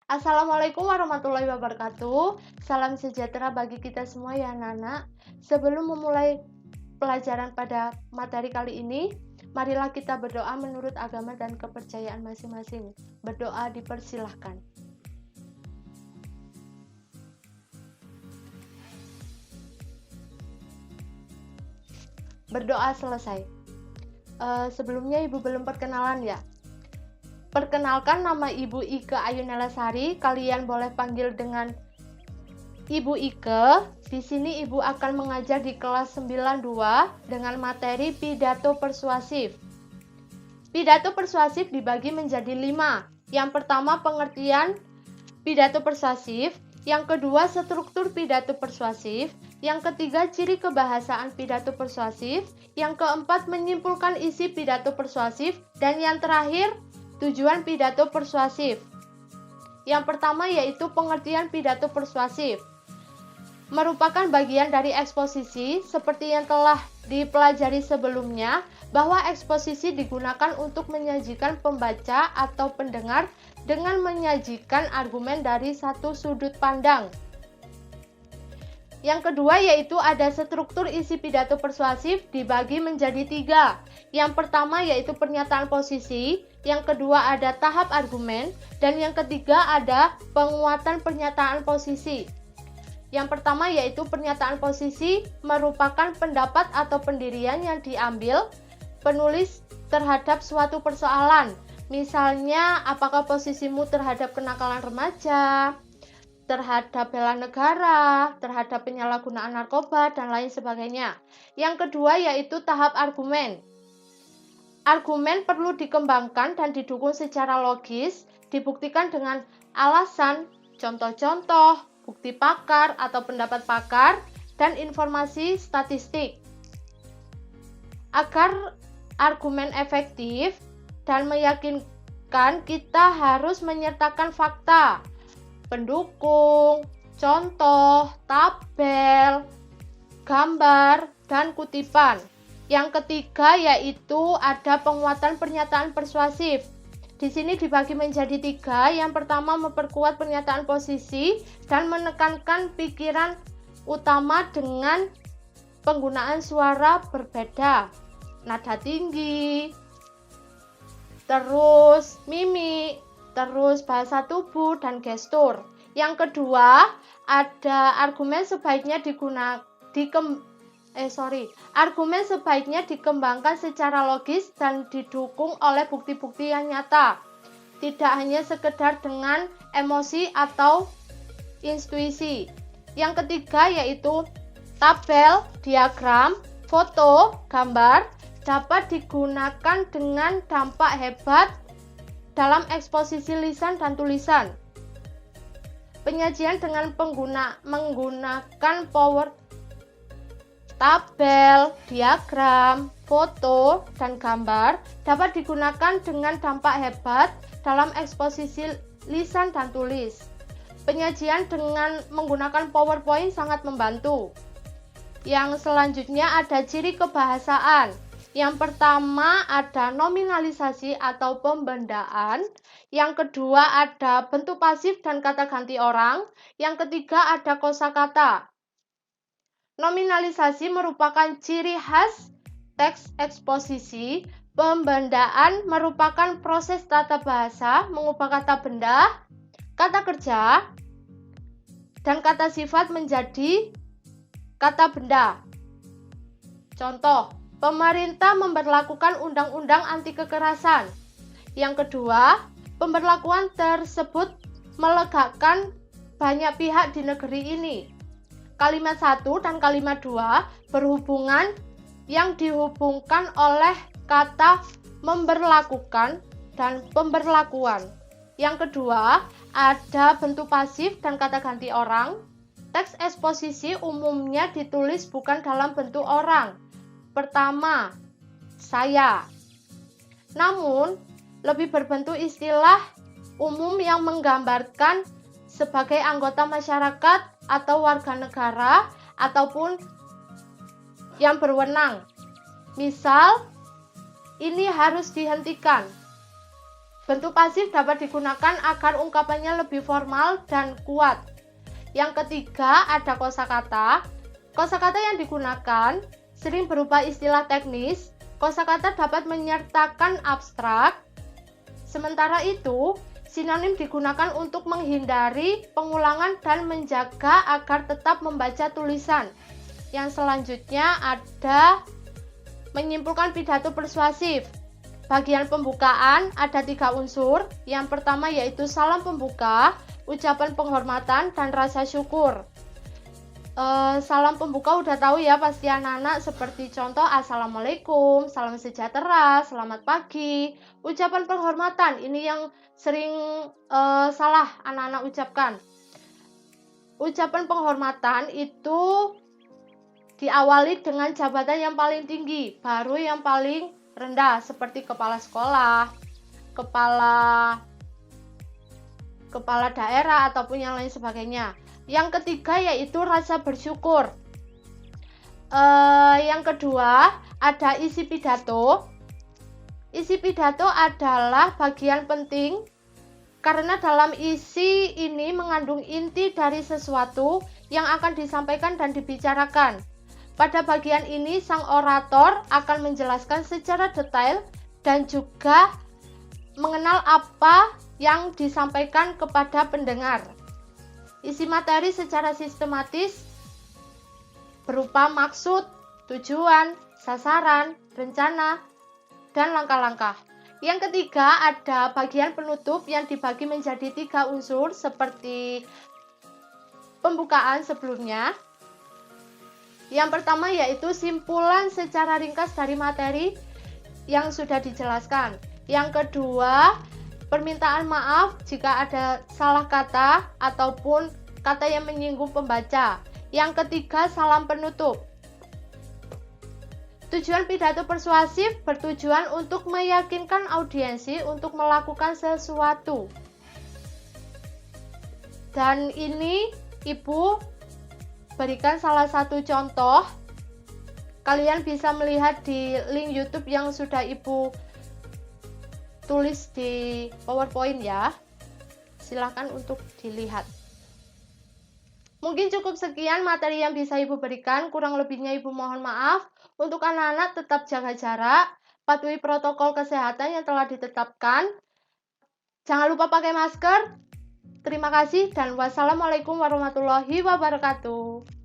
Assalamualaikum warahmatullahi wabarakatuh. Salam sejahtera bagi kita semua ya anak-anak. Sebelum memulai pelajaran pada materi kali ini, marilah kita berdoa menurut agama dan kepercayaan masing-masing. Berdoa dipersilahkan. Berdoa selesai. Sebelumnya Ibu belum perkenalan ya. Perkenalkan, nama Ibu Ike Ayunelasari. Kalian boleh panggil dengan Ibu Ike. Di sini Ibu akan mengajar di kelas 92 dengan materi pidato persuasif. Pidato persuasif dibagi menjadi 5. Yang pertama, pengertian pidato persuasif. Yang kedua, struktur pidato persuasif. Yang ketiga, ciri kebahasaan pidato persuasif. Yang keempat, menyimpulkan isi pidato persuasif. Dan yang terakhir, tujuan pidato persuasif. Yang pertama yaitu pengertian pidato persuasif. Merupakan bagian dari eksposisi seperti yang telah dipelajari sebelumnya, bahwa eksposisi digunakan untuk menyajikan pembaca atau pendengar dengan menyajikan argumen dari satu sudut pandang. Yang kedua yaitu ada struktur isi pidato persuasif dibagi menjadi 3. Yang pertama yaitu pernyataan posisi, yang kedua ada tahap argumen, dan yang ketiga ada penguatan pernyataan posisi. Yang pertama yaitu pernyataan posisi merupakan pendapat atau pendirian yang diambil penulis terhadap suatu persoalan. Misalnya, apakah posisimu terhadap kenakalan remaja, terhadap bela negara, terhadap penyalahgunaan narkoba, dan lain sebagainya. Yang kedua yaitu tahap argumen. Argumen perlu dikembangkan dan didukung secara logis, dibuktikan dengan alasan, contoh-contoh, bukti pakar atau pendapat pakar, dan informasi statistik. Agar argumen efektif dan meyakinkan, kita harus menyertakan fakta, pendukung, contoh, tabel, gambar, dan kutipan. Yang ketiga yaitu ada penguatan pernyataan persuasif. Di sini dibagi menjadi 3. Yang pertama, memperkuat pernyataan posisi dan menekankan pikiran utama dengan penggunaan suara berbeda, nada tinggi, terus mimik, terus bahasa tubuh dan gestur. Yang kedua, ada argumen sebaiknya argumen sebaiknya dikembangkan secara logis dan didukung oleh bukti-bukti yang nyata, tidak hanya sekedar dengan emosi atau intuisi. Yang ketiga yaitu tabel, diagram, foto, gambar dapat digunakan dengan dampak hebat dalam eksposisi lisan dan tulisan. Penyajian dengan menggunakan tabel, diagram, foto, dan gambar dapat digunakan dengan dampak hebat dalam eksposisi lisan dan tulis. Penyajian dengan menggunakan PowerPoint sangat membantu. Yang selanjutnya ada ciri kebahasaan. Yang pertama ada nominalisasi atau pembendaan. Yang kedua ada bentuk pasif dan kata ganti orang. Yang ketiga ada kosakata. Nominalisasi merupakan ciri khas teks eksposisi. Pembendaan merupakan proses tata bahasa mengubah kata benda, kata kerja, dan kata sifat menjadi kata benda. Contoh, pemerintah memberlakukan undang-undang anti kekerasan. Yang kedua, pemberlakuan tersebut melegakan banyak pihak di negeri ini. Kalimat 1 dan kalimat 2 berhubungan yang dihubungkan oleh kata memberlakukan dan pemberlakuan. Yang kedua, ada bentuk pasif dan kata ganti orang. Teks eksposisi umumnya ditulis bukan dalam bentuk orang. Pertama, saya. Namun, lebih berbentuk istilah umum yang menggambarkan sebagai anggota masyarakat atau warga negara ataupun yang berwenang. Misal, ini harus dihentikan. Bentuk pasif dapat digunakan agar ungkapannya lebih formal dan kuat. Yang ketiga, ada kosakata. Kosakata yang digunakan sering berupa istilah teknis. Kosakata dapat menyertakan abstrak. Sementara itu, sinonim digunakan untuk menghindari pengulangan dan menjaga agar tetap membaca tulisan. Yang selanjutnya ada menyimpulkan pidato persuasif. Bagian pembukaan ada 3 unsur. Yang pertama yaitu salam pembuka, ucapan penghormatan, dan rasa syukur. Salam pembuka udah tahu ya pasti anak-anak, seperti contoh Assalamualaikum, salam sejahtera, selamat pagi. Ucapan penghormatan ini yang sering salah anak-anak ucapkan. Ucapan penghormatan itu diawali dengan jabatan yang paling tinggi, baru yang paling rendah, seperti kepala sekolah, kepala daerah, ataupun yang lain sebagainya. Yang ketiga yaitu rasa bersyukur. Yang kedua ada isi pidato. Isi pidato adalah bagian penting karena dalam isi ini mengandung inti dari sesuatu yang akan disampaikan dan dibicarakan. Pada bagian ini, sang orator akan menjelaskan secara detail dan juga mengenal apa yang disampaikan kepada pendengar. Isi materi secara sistematis berupa maksud, tujuan, sasaran, rencana, dan langkah-langkah. Yang ketiga ada bagian penutup yang dibagi menjadi 3 unsur seperti pembukaan sebelumnya. Yang pertama yaitu simpulan secara ringkas dari materi yang sudah dijelaskan. Yang kedua, permintaan maaf jika ada salah kata ataupun kata yang menyinggung pembaca. Yang ketiga, salam penutup. Tujuan pidato persuasif bertujuan untuk meyakinkan audiensi untuk melakukan sesuatu. Dan ini Ibu berikan salah satu contoh. Kalian bisa melihat di link YouTube yang sudah Ibu tulis di PowerPoint ya. Silahkan untuk dilihat. Mungkin cukup sekian materi yang bisa Ibu berikan. Kurang lebihnya Ibu mohon maaf. Untuk anak-anak tetap jaga jarak, patuhi protokol kesehatan yang telah ditetapkan. Jangan lupa pakai masker. Terima kasih dan wassalamualaikum warahmatullahi wabarakatuh.